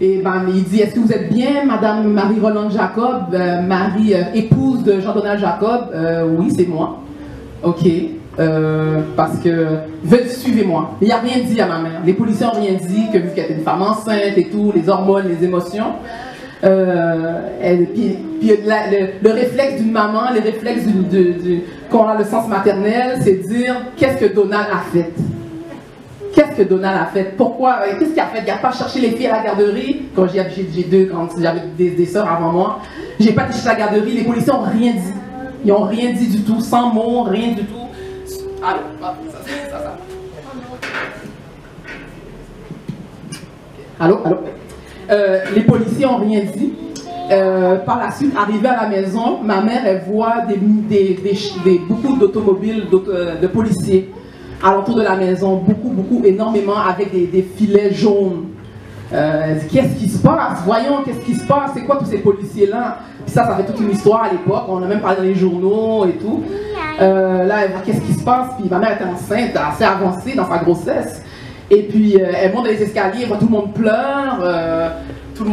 Et ben, il dit, est-ce que vous êtes bien, Madame Marie-Rolande Jacob, épouse de Jean-Donald Jacob? Oui, c'est moi. Ok. Parce que, suivez-moi. Il n'a rien dit à ma mère. Les policiers n'ont rien dit, que vu qu'elle était une femme enceinte et tout, les hormones, les émotions. Le réflexe d'une maman, les réflexes qu'on a le sens maternel, c'est dire, qu'est-ce que Donald a fait? Qu'est-ce que Donald a fait? Pourquoi? Qu'est-ce qu'il a fait? Il n'a pas cherché les filles à la garderie. Quand j'avais des sœurs avant moi, j'ai pas été chercher à la garderie. Les policiers n'ont rien dit. Ils n'ont rien dit du tout, sans mots, rien du tout. Allô? Allô? Les policiers n'ont rien dit. Par la suite, arrivée à la maison, ma mère, elle voit beaucoup d'automobiles, de policiers alentour de la maison, énormément, avec des filets jaunes. Qu'est-ce qui se passe? Voyons, qu'est-ce qui se passe? C'est quoi tous ces policiers-là? Puis ça fait toute une histoire à l'époque, on a même parlé dans les journaux et tout. Là, elle voit qu'est-ce qui se passe, puis ma mère était enceinte, assez avancée dans sa grossesse. Et puis, elle monte dans les escaliers, elle voit tout le monde pleure, tout le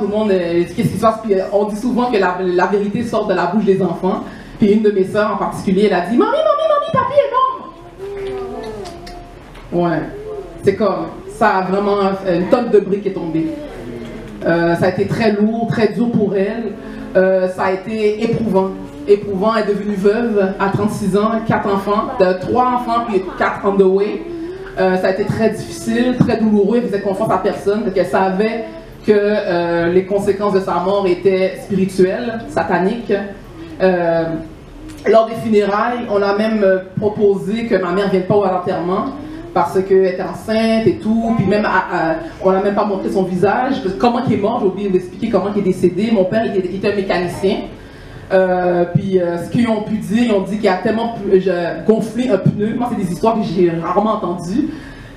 monde qu'est-ce qui se passe? Puis on dit souvent que la vérité sort de la bouche des enfants. Puis une de mes sœurs en particulier, elle a dit, Mamie, papi est mort! Ouais, c'est comme, ça a vraiment, une tonne de briques est tombée. Ça a été très lourd, très dur pour elle. Ça a été éprouvant. Elle est devenue veuve à 36 ans, 4 enfants, 3 enfants puis 4 on the way. Ça a été très difficile, très douloureux. Elle faisait confiance à personne parce qu'elle savait que les conséquences de sa mort étaient spirituelles, sataniques. Lors des funérailles, on a même proposé que ma mère ne vienne pas à l'enterrement parce qu'elle était enceinte et tout, puis même on n'a même pas montré son visage. Comment il est mort, j'ai oublié d'expliquer comment il est décédé. Mon père était un mécanicien. Ce qu'ils ont pu dire, ils ont dit qu'il a tellement gonflé un pneu. Moi, c'est des histoires que j'ai rarement entendues.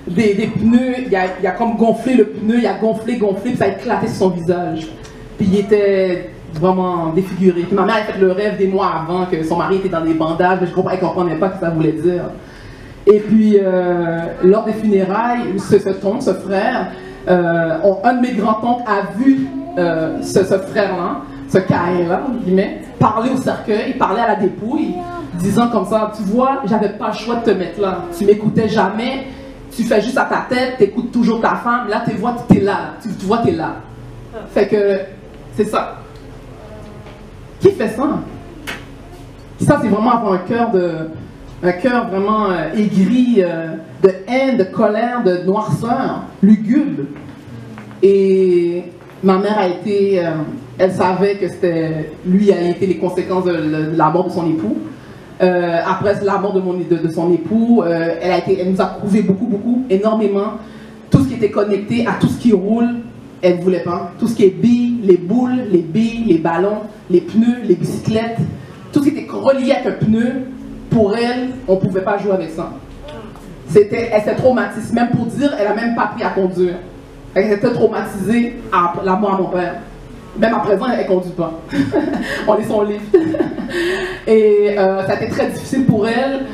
Des pneus, il a comme gonflé le pneu, il a gonflé, puis ça a éclaté sur son visage. Puis il était vraiment défiguré. Puis ma mère a fait le rêve des mois avant que son mari était dans des bandages, mais elle ne comprenait pas ce que ça voulait dire. Et puis, lors des funérailles, ce frère, un de mes grands-oncles a vu ce frère-là, ce Caïn-là, parler au cercueil, parler à la dépouille, disant comme ça, tu vois, j'avais pas le choix de te mettre là, tu m'écoutais jamais, tu fais juste à ta tête, tu écoutes toujours ta femme, là tu vois, tu es là, tu vois, tu es là. Fait que, c'est ça. Qui fait ça? Ça, c'est vraiment avoir un cœur vraiment aigri, de haine, de colère, de noirceur, lugubre. Et ma mère a été, elle savait que lui a été les conséquences de la mort de son époux. Après la mort de son époux, elle nous a prouvé beaucoup, énormément. Tout ce qui était connecté à tout ce qui roule, elle ne voulait pas. Tout ce qui est billes, les boules, les billes, les ballons, les pneus, les bicyclettes, tout ce qui était relié avec un pneu, pour elle, on ne pouvait pas jouer avec ça. Elle s'est traumatisée, même pour dire, elle n'a même pas appris à conduire. Elle était traumatisée à la mort à mon père. Même à présent, elle ne conduit pas. On est son livre. Et ça a été très difficile pour elle,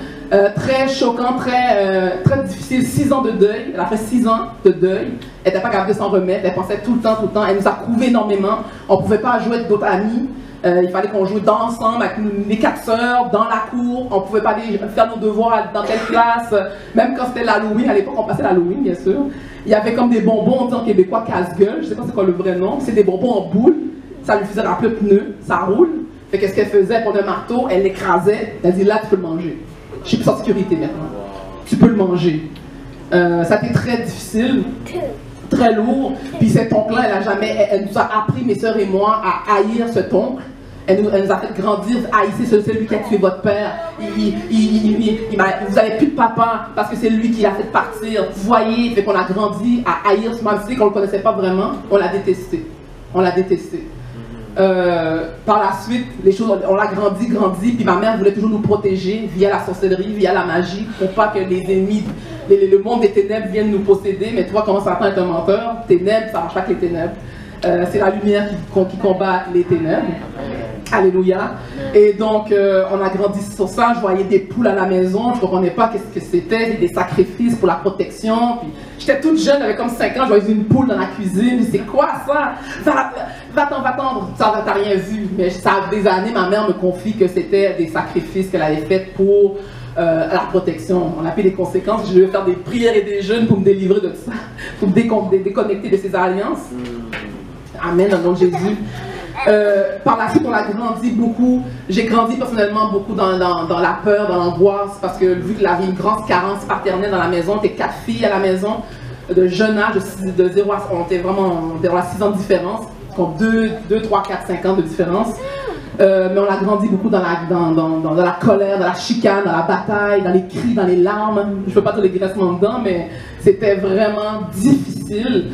très choquant, très difficile. 6 ans de deuil. Elle a fait 6 ans de deuil. Elle n'était pas capable de s'en remettre. Elle pensait tout le temps. Elle nous a prouvé énormément. On ne pouvait pas jouer avec d'autres amis. Il fallait qu'on joue ensemble avec les 4 sœurs, dans la cour. On ne pouvait pas aller faire nos devoirs dans telle classe. Même quand c'était l'Halloween, à l'époque, on passait l'Halloween, bien sûr. Il y avait comme des bonbons, on dit en québécois casse-gueule. Je ne sais pas c'est quoi le vrai nom. C'est des bonbons en boule. Ça lui faisait rappeler le pneu. Ça roule. Fait qu'est-ce qu'elle faisait pour le marteau? Elle l'écrasait. Elle dit là, tu peux le manger. Je suis plus en sécurité maintenant. Tu peux le manger. Ça a été très difficile. Très lourd. Puis cet oncle-là, elle nous a appris, mes sœurs et moi, à haïr cet oncle. Elle nous a fait grandir, haïssez celui qui a tué votre père. Vous n'avez plus de papa parce que c'est lui qui l'a fait partir. Vous voyez, fait qu'on a grandi à haïr ce même qu'on ne le connaissait pas vraiment. On l'a détesté. On l'a détesté. Par la suite, les choses, on l'a grandi, puis ma mère voulait toujours nous protéger via la sorcellerie, via la magie, pour pas que les ennemis, le monde des ténèbres viennent nous posséder. Mais toi, comment Satan est un menteur? Ténèbres, ça marche pas avec les ténèbres. C'est la lumière qui combat les ténèbres. Alléluia. Et donc, on a grandi sur ça. Je voyais des poules à la maison. Je ne comprenais pas qu'est-ce que c'était. Des sacrifices pour la protection. Puis, j'étais toute jeune, j'avais comme 5 ans. Je voyais une poule dans la cuisine. C'est quoi ça? Va-t'en. Ça, t'as rien vu. Mais ça a des années, ma mère me confie que c'était des sacrifices qu'elle avait faits pour la protection. On a pris les conséquences. Je devais faire des prières et des jeûnes pour me délivrer de ça. Pour me déconnecter de ces alliances. Amen, dans le nom de Jésus. Par la suite, on a grandi beaucoup. J'ai grandi personnellement beaucoup dans la peur, dans l'angoisse, parce que vu qu'il y avait une grande carence paternelle dans la maison, on était 4 filles à la maison, de jeune âge, de 0 à, on était vraiment vers 6 ans de différence, donc 2, 3, 4, 5 ans de différence. Mais on a grandi beaucoup dans la colère, dans la chicane, dans la bataille, dans les cris, dans les larmes. Je ne veux pas dire les graissements dedans, mais c'était vraiment difficile.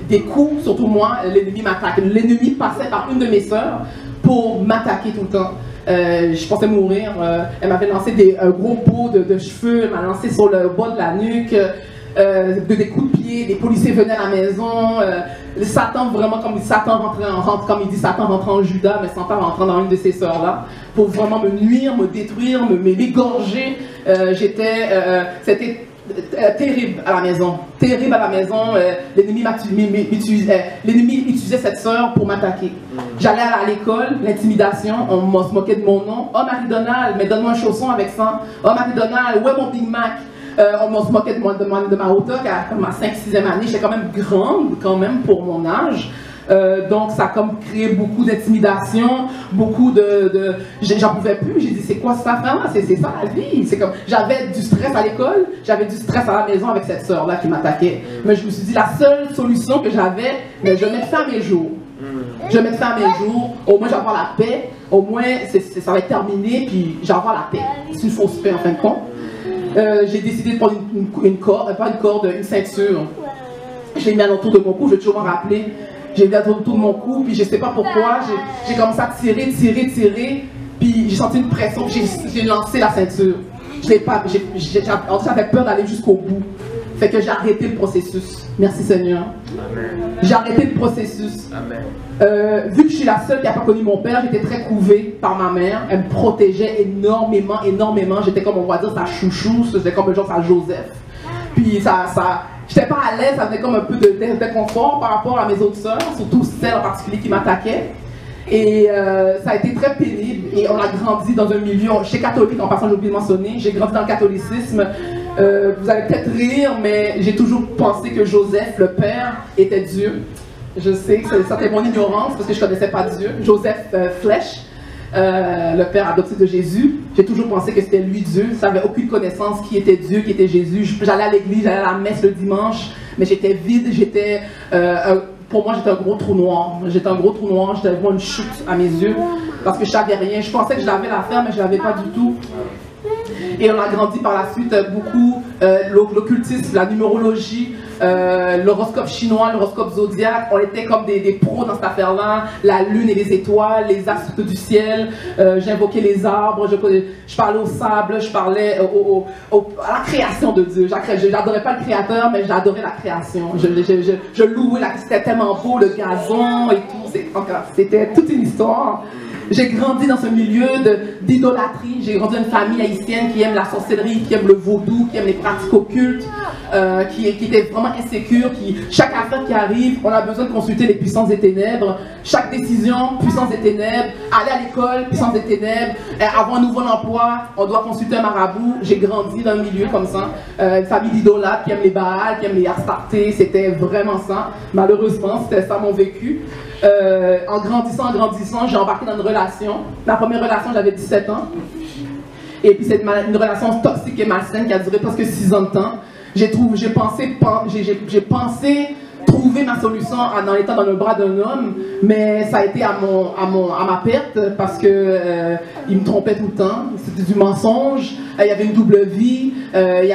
Des coups, surtout moi, l'ennemi m'attaque. L'ennemi passait par une de mes sœurs pour m'attaquer tout le temps. Je pensais mourir. Elle m'avait lancé un gros pot de cheveux, elle m'a lancé sur le bas de la nuque, des coups de pied, des policiers venaient à la maison. Satan, vraiment, comme Satan comme il dit, Satan rentre en Judas, mais Satan rentre dans une de ses sœurs-là, pour vraiment me nuire, me détruire, m'égorger. C'était terrible à la maison. Terrible à la maison. L'ennemi utilisait cette sœur pour m'attaquer. J'allais à l'école, l'intimidation, on se moquait de mon nom. Oh Marie-Donald, mais donne-moi un chausson avec ça. Oh Marie-Donald, où est mon Big Mac? On se moquait de ma hauteur, à ma 5-6e année. J'étais quand même grande, quand même, pour mon âge. Donc ça a comme créé beaucoup d'intimidation, beaucoup j'en pouvais plus. J'ai dit c'est quoi ça vraiment? C'est ça la vie. C'est comme j'avais du stress à l'école, j'avais du stress à la maison avec cette sœur là qui m'attaquait. Mais je me suis dit la seule solution que j'avais, mais je mettais fin à mes jours. Je mettais fin à mes jours. Au moins j'avais la paix. Au moins ça va être terminé puis j'avais la paix. C'est une fausse paix en fin de compte. J'ai décidé de prendre une ceinture. Je l'ai mis à l'entour de mon cou. Je vais toujours m'en rappeler. J'ai mis autour de mon cou, puis je ne sais pas pourquoi, j'ai commencé à tirer, puis j'ai senti une pression, j'ai lancé la ceinture. J'avais peur d'aller jusqu'au bout. Fait que j'ai arrêté le processus. Merci Seigneur. J'ai arrêté le processus. Amen. Vu que je suis la seule qui n'a pas connu mon père, j'étais très couvée par ma mère. Elle me protégeait énormément. J'étais comme, on va dire, sa chouchou, c'était comme genre sa Joseph. Puis j'étais pas à l'aise, ça venait comme un peu de confort par rapport à mes autres sœurs, surtout celle en particulier qui m'attaquait. Et ça a été très pénible. Et on a grandi dans un milieu, chez catholique, en passant, j'ai oublié de mentionner, j'ai grandi dans le catholicisme. Vous allez peut-être rire, mais j'ai toujours pensé que Joseph, le père, était Dieu. Je sais que c'était mon ignorance parce que je ne connaissais pas Dieu. Joseph Flèche, le père adoptif de Jésus. J'ai toujours pensé que c'était lui Dieu. Je n'avais aucune connaissance qui était Dieu, qui était Jésus. J'allais à l'église, j'allais à la messe le dimanche, mais j'étais vide, pour moi j'étais un gros trou noir. J'étais un gros trou noir, j'étais vraiment une chute à mes yeux, parce que je savais rien. Je pensais que je l'avais l'affaire, mais je ne l'avais pas du tout. Et on a grandi par la suite beaucoup, l'occultisme, la numérologie, l'horoscope chinois, l'horoscope zodiaque. On était comme des pros dans cette affaire-là. La lune et les étoiles, les astres du ciel. J'invoquais les arbres, je parlais au sable, je parlais à la création de Dieu. J'adorais pas le créateur, mais j'adorais la création. Je louais, c'était tellement beau, le gazon et tout. C'était toute une histoire. J'ai grandi dans ce milieu d'idolâtrie. J'ai grandi dans une famille haïtienne qui aime la sorcellerie, qui aime le vaudou, qui aime les pratiques occultes, qui était vraiment insécure. Chaque affaire qui arrive, on a besoin de consulter les puissances des ténèbres. Chaque décision, puissance des ténèbres. Aller à l'école, puissance des ténèbres. Avoir un nouveau emploi, on doit consulter un marabout. J'ai grandi dans un milieu comme ça. Une famille d'idolâtres qui aime les Baals, qui aime les Astartés. C'était vraiment ça. Malheureusement, c'était ça mon vécu. En grandissant, j'ai embarqué dans une relation. Ma première relation, j'avais 17 ans. Et puis c'est une relation toxique et malsaine qui a duré presque 6 ans de temps. J'ai pensé trouver ma solution en étant dans le bras d'un homme, mais ça a été à ma perte parce que il me trompait tout le temps. C'était du mensonge. Il y avait une double vie. Il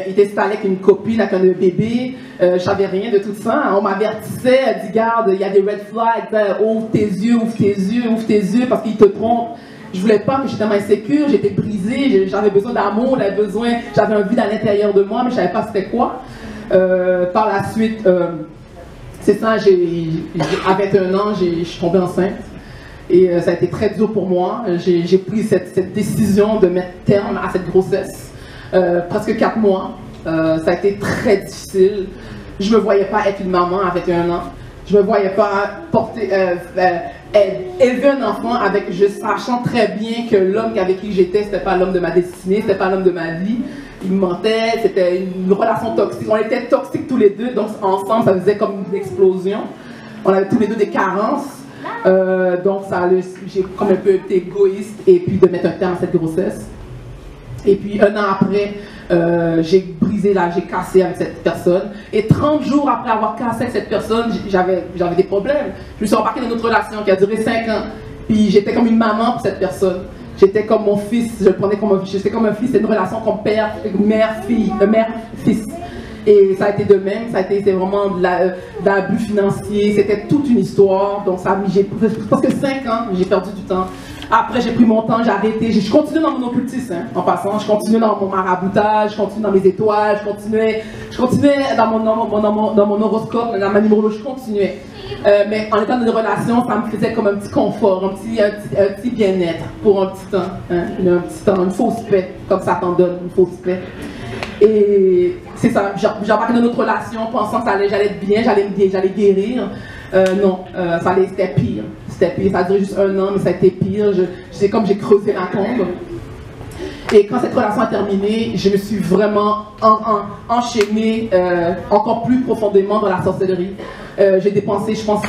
était installé avec une copine, avec un bébé. Je savais rien de tout ça. On m'avertissait, dit garde, il y a des red flags. Ouvre tes yeux, parce qu'il te trompe. Je voulais pas, mais j'étais insécure, j'étais brisée, j'avais besoin d'amour, j'avais un vide à l'intérieur de moi, mais je savais pas c'était quoi. Par la suite, c'est ça, à 21 ans, je suis tombée enceinte. Et ça a été très dur pour moi. J'ai pris cette décision de mettre terme à cette grossesse. Presque 4 mois. Ça a été très difficile. Je ne me voyais pas être une maman avec 1 an. Je ne me voyais pas élever un enfant sachant très bien que l'homme avec qui j'étais, ce n'était pas l'homme de ma destinée, ce n'était pas l'homme de ma vie. Il me mentait, c'était une relation toxique. On était toxiques tous les deux, donc ensemble, ça faisait comme une explosion. On avait tous les deux des carences. Donc j'ai comme un peu été égoïste et puis de mettre un terme à cette grossesse. Et puis 1 an après, j'ai j'ai cassé avec cette personne. Et 30 jours après avoir cassé avec cette personne, j'avais des problèmes. Je me suis embarquée dans une autre relation qui a duré 5 ans. Puis j'étais comme une maman pour cette personne. J'étais comme mon fils, je le prenais comme un fils. J'étais comme un fils, c'est une relation comme mère-fils. Et ça a été de même, c'était vraiment de l'abus financier, c'était toute une histoire. Donc j'ai presque 5 ans, j'ai perdu du temps. Après, j'ai pris mon temps, j'ai arrêté. Je continuais dans mon occultisme, hein, en passant. Je continuais dans mon maraboutage, je continuais dans mes étoiles, je continuais dans mon horoscope, dans ma numérologie, je continuais. Mais en étant dans une relation, ça me faisait comme un petit confort, un petit bien-être pour un petit temps, hein, une fausse paix, comme ça t'en donne, une fausse paix. Et c'est ça, j'ai embarqué dans notre relation pensant que j'allais être bien, j'allais guérir. Non, c'était pire. C'était pire. Ça a duré juste 1 an, mais ça a été pire. C'est comme j'ai creusé la tombe. Et quand cette relation a terminé, je me suis vraiment enchaînée encore plus profondément dans la sorcellerie. J'ai dépensé, je pense,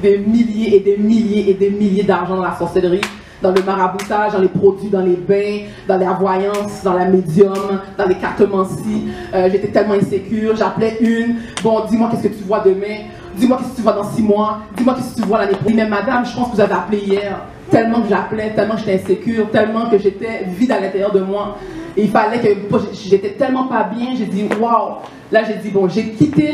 des milliers et des milliers et des milliers d'argent dans la sorcellerie, dans le maraboutage, dans les produits, dans les bains, dans la voyance, dans la médium, dans les cartomancies. J'étais tellement insécure, j'appelais bon, dis-moi qu'est-ce que tu vois demain, dis-moi qu'est-ce que tu vois dans 6 mois, dis-moi qu'est-ce que tu vois l'année prochaine. Mais madame, je pense que vous avez appelé hier. Tellement que j'appelais, tellement que j'étais insécure, tellement que j'étais vide à l'intérieur de moi. Et il fallait que j'étais tellement pas bien, j'ai dit waouh. Là j'ai dit bon, j'ai quitté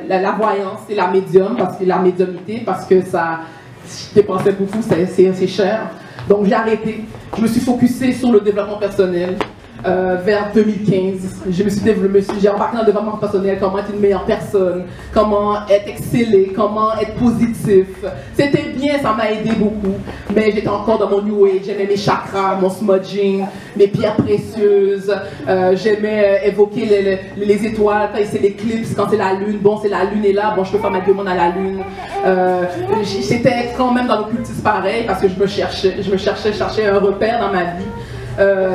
la voyance et la médium, la médiumnité, parce que ça, je dépensais beaucoup, c'est cher. Donc j'ai arrêté. Je me suis focusée sur le développement personnel. Vers 2015, j'ai embarqué dans le développement personnel, comment être une meilleure personne, comment être excellé, comment être positif. C'était bien, ça m'a aidé beaucoup, mais j'étais encore dans mon New Age, j'aimais mes chakras, mon smudging, mes pierres précieuses, j'aimais évoquer les étoiles, quand c'est l'éclipse, quand c'est la lune, bon c'est la lune est là, bon je peux faire ma demande à la lune. J'étais quand même dans l'occultisme pareil, parce que je cherchais un repère dans ma vie.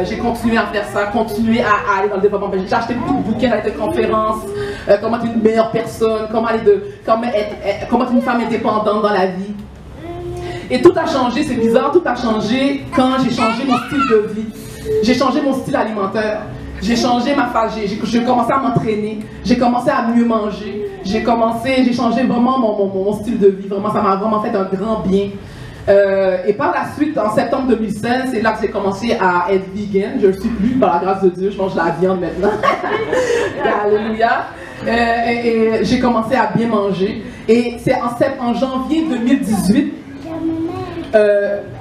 J'ai continué à faire ça, continué à aller dans le développement. J'ai acheté beaucoup de bouquins, à des conférences, comment être une meilleure personne, comment être une femme indépendante dans la vie. Et tout a changé, c'est bizarre, tout a changé quand j'ai changé mon style de vie. J'ai changé mon style alimentaire. J'ai changé ma phase, j'ai commencé à m'entraîner, j'ai commencé à mieux manger, j'ai changé vraiment mon style de vie, vraiment, ça m'a vraiment fait un grand bien. Et par la suite, en septembre 2016, c'est là que j'ai commencé à être vegan. Je ne le suis plus, par la grâce de Dieu, je mange la viande maintenant. Alléluia. Et j'ai commencé à bien manger. Et c'est en janvier 2018,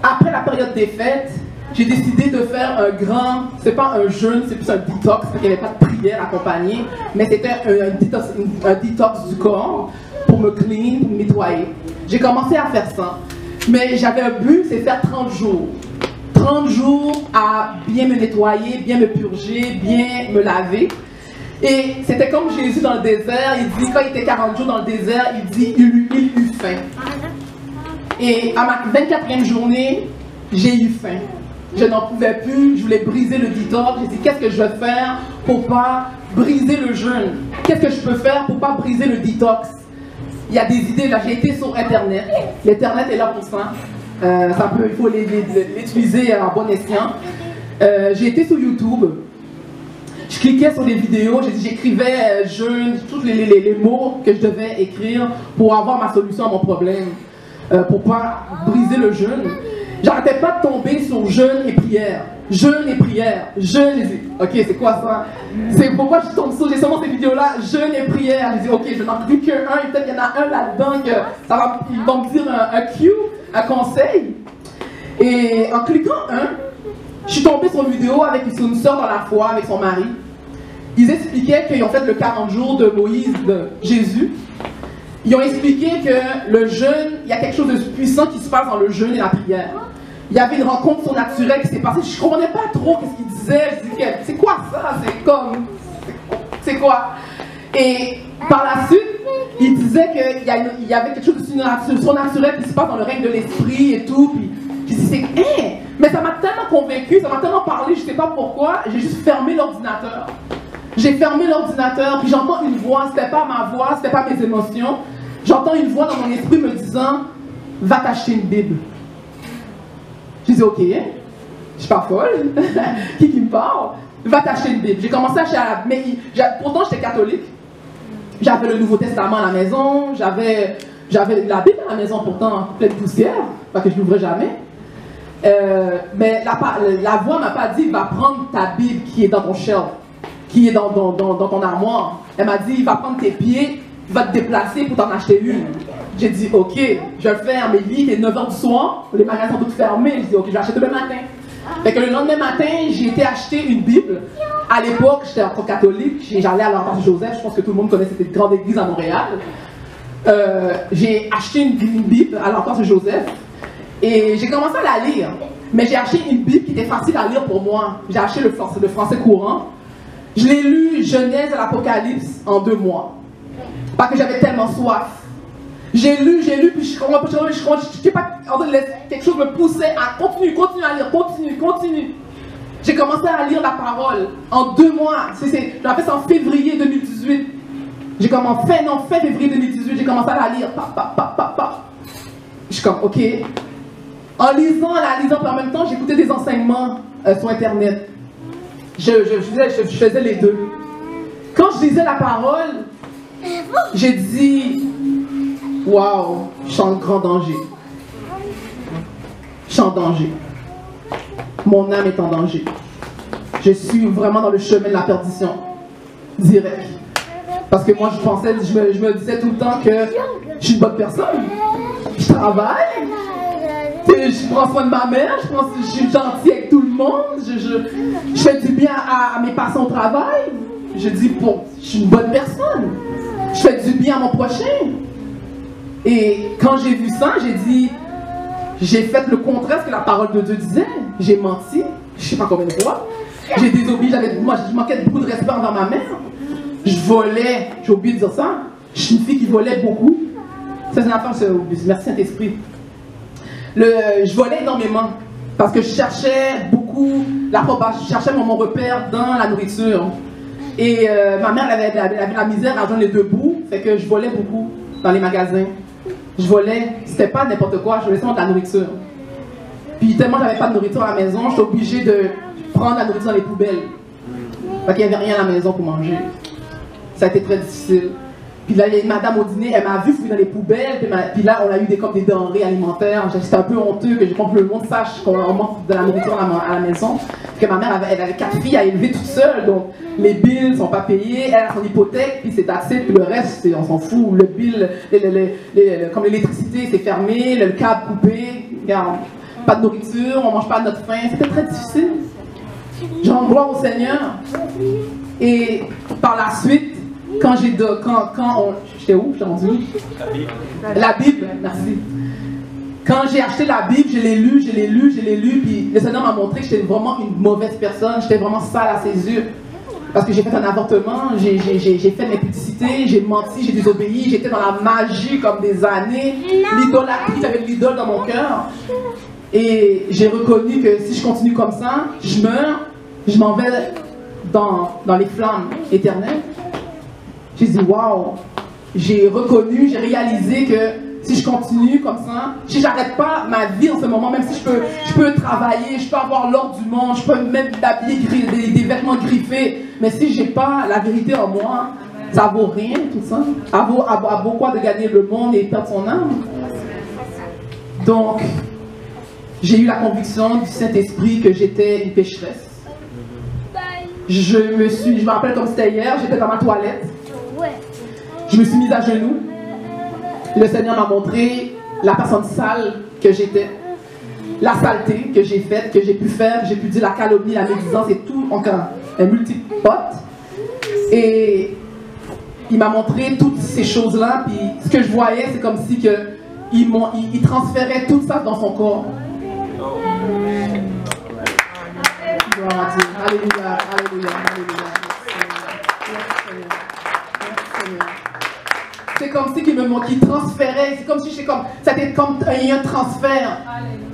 après la période des fêtes, j'ai décidé de faire c'est pas un jeûne, c'est plus un détox, parce qu'il n'y avait pas de prière accompagnée, mais c'était un détox du corps pour me clean, pour me nettoyer. J'ai commencé à faire ça. Mais j'avais un but, c'est faire 30 jours. 30 jours à bien me nettoyer, bien me purger, bien me laver. Et c'était comme Jésus dans le désert, il dit, quand il était 40 jours dans le désert, il dit, il eut faim. Et à ma 24e journée, j'ai eu faim. Je n'en pouvais plus, je voulais briser le détox. J'ai dit, qu'est-ce que je vais faire pour pas briser le jeûne? Qu'est-ce que je peux faire pour pas briser le détox? Il y a des idées, là j'ai été sur Internet, l'Internet est là pour ça, il faut l'utiliser en bon escient. J'ai été sur YouTube, je cliquais sur des vidéos, j'écrivais jeûne, tous les mots que je devais écrire pour avoir ma solution à mon problème, pour pas briser le jeûne. J'arrêtais pas de tomber sur jeûne et prière. Jeûne et prière. Jeûne, j'ai dit, ok, c'est quoi ça? C'est pourquoi je tombe sur, j'ai seulement ces vidéos-là, jeûne et prière. J'ai dit, ok, je n'en plus qu'un, et peut-être qu'il y en a un là-dedans que ils vont me dire un cue, un conseil. Et en cliquant je suis tombée sur une vidéo avec une soeur dans la foi, avec son mari. Ils expliquaient qu'ils ont fait le 40 jours de Moïse, de Jésus. Ils ont expliqué que le jeûne, il y a quelque chose de puissant qui se passe dans le jeûne et la prière. Il y avait une rencontre surnaturelle qui s'est passée. Je ne comprenais pas trop ce qu'il disait. Je disais, c'est quoi ça? C'est quoi? Et par la suite, il disait qu'il y avait quelque chose de surnaturel qui se passe dans le règne de l'esprit et tout. Puis je disais, mais ça m'a tellement convaincu, ça m'a tellement parlé, je ne sais pas pourquoi, j'ai juste fermé l'ordinateur. J'ai fermé l'ordinateur, puis j'entends une voix, c'était pas ma voix, c'était pas mes émotions. J'entends une voix dans mon esprit me disant, va t'acheter une Bible. Je dis, ok, je suis pas folle, qui me parle? Va t'acheter une Bible. J'ai commencé à acheter la Bible, mais pourtant j'étais catholique. J'avais le Nouveau Testament à la maison, j'avais la Bible à la maison pourtant pleine de poussière, pas que je l'ouvrais jamais. Mais la voix m'a pas dit, va prendre ta Bible qui est dans ton shelf, qui est dans ton armoire. Elle m'a dit, va prendre tes pieds, va te déplacer pour t'en acheter une. J'ai dit, ok, je vais le faire, mais il est 9h du soir, les magasins sont tous fermés. J'ai dit, ok, je vais acheter demain matin. Fait que le lendemain matin, j'ai été acheter une Bible. À l'époque, j'étais encore catholique, j'allais à l'Enfance Joseph, je pense que tout le monde connaît cette grande église à Montréal. J'ai acheté une Bible à l'Enfance Joseph et j'ai commencé à la lire. Mais j'ai acheté une Bible qui était facile à lire pour moi. J'ai acheté le français courant. Je l'ai lu Genèse à l'Apocalypse en 2 mois. Parce que j'avais tellement soif. J'ai lu, puis je sais pas, quelque chose me poussait à continuer à lire, continue. J'ai commencé à lire la parole en 2 mois. J'ai fait ça en février 2018. J'ai commencé, fin février 2018, j'ai commencé à la lire. Je suis comme, ok. En lisant, puis en même temps, j'écoutais des enseignements sur Internet. Je faisais les deux. Quand je lisais la parole, j'ai dit, waouh, je suis en grand danger. Je suis en danger. Mon âme est en danger. Je suis vraiment dans le chemin de la perdition. Direct. Parce que moi, je me disais tout le temps que je suis une bonne personne. Je travaille. Je prends soin de ma mère. Je suis gentil avec tout le monde. Je fais du bien à mes patients au travail. Je dis, je suis une bonne personne. Je fais du bien à mon prochain. Et quand j'ai vu ça, j'ai dit, j'ai fait le contraire de ce que la parole de Dieu disait. J'ai menti, je ne sais pas combien de fois. J'ai désobéi, je manquais beaucoup de respect envers ma mère. Je volais, j'ai oublié de dire ça. Je suis une fille qui volait beaucoup. Ça, c'est une affaire, merci Saint-Esprit. Je volais énormément parce que je cherchais beaucoup l'approbation, je cherchais mon repère dans la nourriture. Et ma mère elle avait la misère à joindre les 2 bouts, fait que je volais beaucoup dans les magasins. Je volais, c'était pas n'importe quoi, je volais seulement de la nourriture. Puis tellement j'avais pas de nourriture à la maison, j'étais obligée de prendre la nourriture dans les poubelles. Parce qu'il n'y avait rien à la maison pour manger. Ça a été très difficile. Puis là, il y a une madame au dîner, elle m'a vu fouiller dans les poubelles, puis là, on a eu des denrées alimentaires. J'étais un peu honteux que le monde sache qu'on manque de la nourriture à la maison. Que ma mère, elle avait 4 filles à élever toute seule, donc les bills ne sont pas payés, elle a son hypothèque, puis c'est assez, puis le reste, on s'en fout. Le bill, comme l'électricité, c'est fermé, le câble coupé, regarde, pas de nourriture, on ne mange pas à notre faim. C'était très difficile. Je rends gloire au Seigneur. Et par la suite, j'étais où? J'étais rendu où? La Bible, merci. Quand j'ai acheté la Bible, je l'ai lu, puis le Seigneur m'a montré que j'étais vraiment une mauvaise personne, j'étais vraiment sale à ses yeux. Parce que j'ai fait un avortement, j'ai fait mes publicités, j'ai menti, j'ai désobéi, j'étais dans la magie comme des années. L'idolâtrie, j'avais de l'idole dans mon cœur. Et j'ai reconnu que si je continue comme ça, je meurs, je m'en vais dans les flammes éternelles. J'ai dit, waouh, j'ai reconnu, j'ai réalisé que si je continue comme ça, si j'arrête pas ma vie en ce moment, même si je peux travailler, je peux avoir l'ordre du monde, je peux même m'habiller des vêtements griffés, mais si j'ai pas la vérité en moi, ça vaut rien tout ça. Ça vaut quoi de gagner le monde et perdre son âme? Donc, j'ai eu la conviction du Saint-Esprit que j'étais une pécheresse. Je me rappelle comme c'était hier, j'étais dans ma toilette. Je me suis mise à genoux. Le Seigneur m'a montré la personne sale que j'étais, la saleté que j'ai faite, que j'ai pu faire, j'ai pu dire la calomnie, la médisance et tout, encore un multipote. Et il m'a montré toutes ces choses-là, puis ce que je voyais, c'est comme si il transférait tout ça dans son corps. Gloire à Dieu. Alléluia, alléluia, alléluia. C'est comme si qu'il transférait, c'est comme si c'était comme un transfert.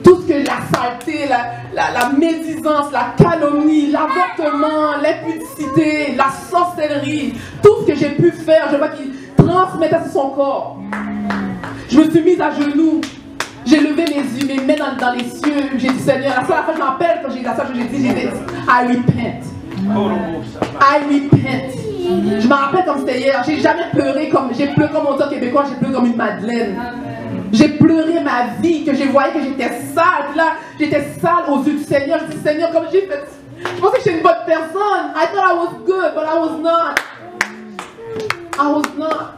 Tout ce que la saleté, la médisance, la calomnie, l'avortement, l'impudicité, la sorcellerie, tout ce que j'ai pu faire, je vois qu'il transmettait sur son corps. Je me suis mise à genoux, j'ai levé mes mains dans les cieux, j'ai dit Seigneur, la seule fois que je m'appelle quand j'ai dit ça, j'ai dit I repent. I repent. Je me rappelle comme c'était hier, j'ai jamais pleuré j'ai pleuré comme on dit en québécois, j'ai pleuré comme une madeleine. J'ai pleuré ma vie, que je voyais que j'étais sale. Puis là, j'étais sale aux yeux du Seigneur. Je dis Seigneur, comme j'ai fait. Je pensais que j'étais une bonne personne. I thought I was good, but I was not. I was not.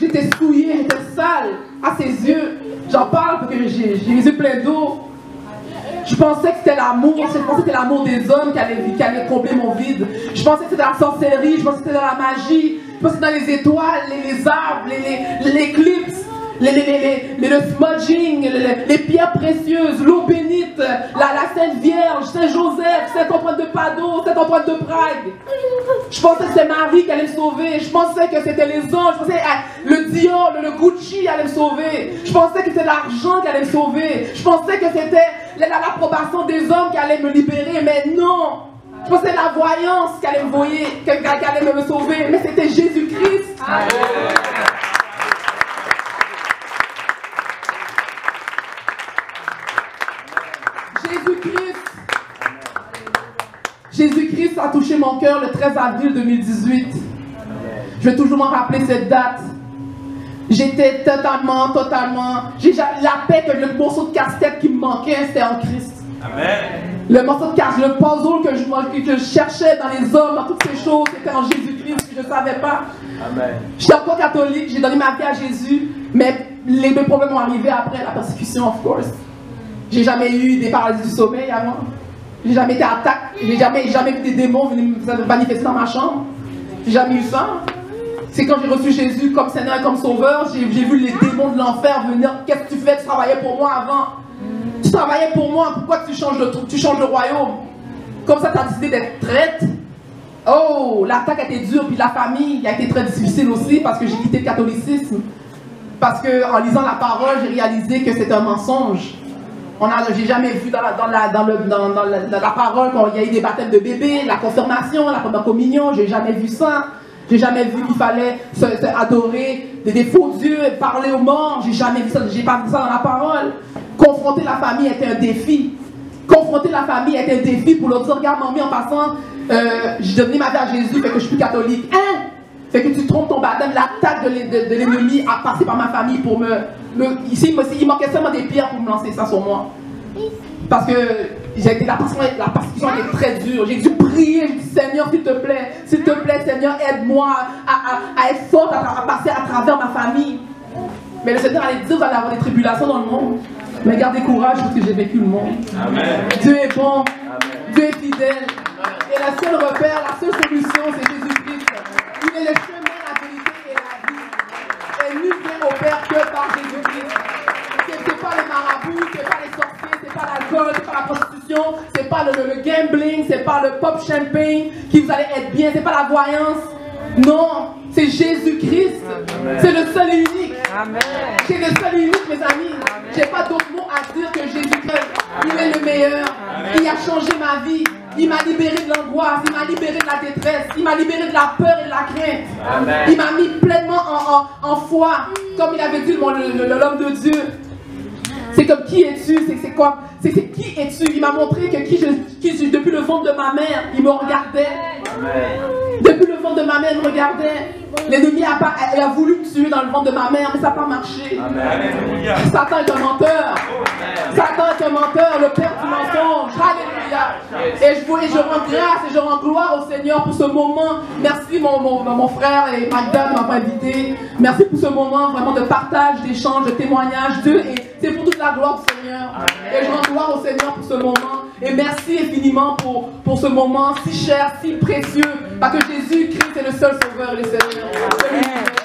J'étais souillée, j'étais sale à ses yeux. J'en parle parce que j'ai les yeux pleins d'eau. Je pensais que c'était l'amour, je pensais que c'était l'amour des hommes qui allait combler mon vide. Je pensais que c'était la sorcellerie, je pensais que c'était la magie, je pensais que c'était dans les étoiles, les arbres, l'éclipse, le smudging, les pierres précieuses, l'eau bénite, la Sainte Vierge, Saint-Joseph, Saint-Antoine de Padoue, Saint-Antoine de Prague. Je pensais que c'était Marie qui allait me sauver, je pensais que c'était les anges, je pensais que le Dior, le Gucci allait me sauver, je pensais que c'était l'argent qui allait me sauver, je pensais que c'était l'approbation des hommes qui allait me libérer, mais non! Je pensais que c'était la voyance qui allait me voyer, qui allait me sauver, mais c'était Jésus-Christ. Jésus-Christ a touché mon cœur le 13 avril 2018. Je vais toujours m'en rappeler cette date. J'étais totalement, la paix, que le morceau de casse-tête qui me manquait, c'était en Christ. Amen. Le morceau de casse, le puzzle que je cherchais dans les hommes, dans toutes ces choses, c'était en Jésus-Christ, que je ne savais pas. Amen. J'étais encore catholique, j'ai donné ma vie à Jésus, mais les deux problèmes ont arrivé après la persécution, of course. J'ai jamais eu des paralysies du sommeil avant. J'ai jamais été attaqué. J'ai jamais vu des démons venir me manifester dans ma chambre. J'ai jamais eu ça. C'est quand j'ai reçu Jésus comme Seigneur et comme Sauveur, j'ai vu les démons de l'enfer venir. Qu'est-ce que tu fais? Tu travaillais pour moi avant. Tu travaillais pour moi. Pourquoi tu changes de royaume? Comme ça, tu as décidé d'être traite. Oh, l'attaque a été dure. Puis la famille a été très difficile aussi parce que j'ai quitté le catholicisme. Parce qu'en lisant la parole, j'ai réalisé que c'était un mensonge. J'ai jamais vu dans la parole qu'il y a eu des baptêmes de bébés, la confirmation, la première communion, j'ai jamais vu ça. J'ai jamais vu qu'il fallait adorer des faux dieux, parler aux morts, j'ai jamais vu ça, j'ai pas vu ça dans la parole. Confronter la famille était un défi. Confronter la famille était un défi pour leur dire, regarde, mamie, en passant, j'ai donné ma vie à Jésus, fait que je suis plus catholique. Hein? Fait que tu trompes ton baptême, l'attaque de l'ennemi a passé par ma famille pour ici, il manquait seulement des pierres pour me lancer ça sur moi. Parce que la persécution était très dure. J'ai dû prier, j'ai dit Seigneur, s'il te plaît, Seigneur, aide-moi à être forte, à passer à travers ma famille. Mais le Seigneur allait dire, vous allez avoir des tribulations dans le monde. Mais gardez courage parce que j'ai vécu le monde. Amen. Dieu est bon, amen. Dieu est fidèle. Et le seul repère, la seule solution, c'est Jésus-Christ. Il est le chemin, la vérité et la vie. Et nul vient au Père que par Jésus-Christ. C'est pas les marabouts, c'est pas les sorciers, c'est pas l'alcool, c'est pas la prostitution, c'est pas le gambling, c'est pas le pop champagne qui vous allez être bien, c'est pas la voyance. Non, c'est Jésus-Christ. C'est le seul et unique. C'est le seul et unique, mes amis. J'ai pas d'autre mot à dire que Jésus-Christ. Il est le meilleur. Il a changé ma vie. Il m'a libéré de l'angoisse, il m'a libéré de la détresse, il m'a libéré de la peur et de la crainte. Amen. Il m'a mis pleinement en foi, comme il avait dit l'homme de Dieu. C'est comme qui es-tu? C'est quoi? C'est qui es-tu? Il m'a montré que depuis le ventre de ma mère, il me regardait. Amen. Depuis le ventre de ma mère, il me regardait. L'ennemi a voulu me tuer dans le ventre de ma mère, mais ça n'a pas marché. Amen. Satan est un menteur. Satan est un menteur, le père du mensonge. Alléluia. Et je rends grâce et je rends gloire au Seigneur pour ce moment. Merci mon frère et Magda de m'avoir invité. Merci pour ce moment vraiment de partage, d'échange, de témoignage. Dieu, et c'est pour toute la gloire du Seigneur. Amen. Et je rends gloire au Seigneur pour ce moment. Et merci infiniment pour ce moment si cher, si précieux, parce que Jésus-Christ est le seul sauveur et le Seigneur.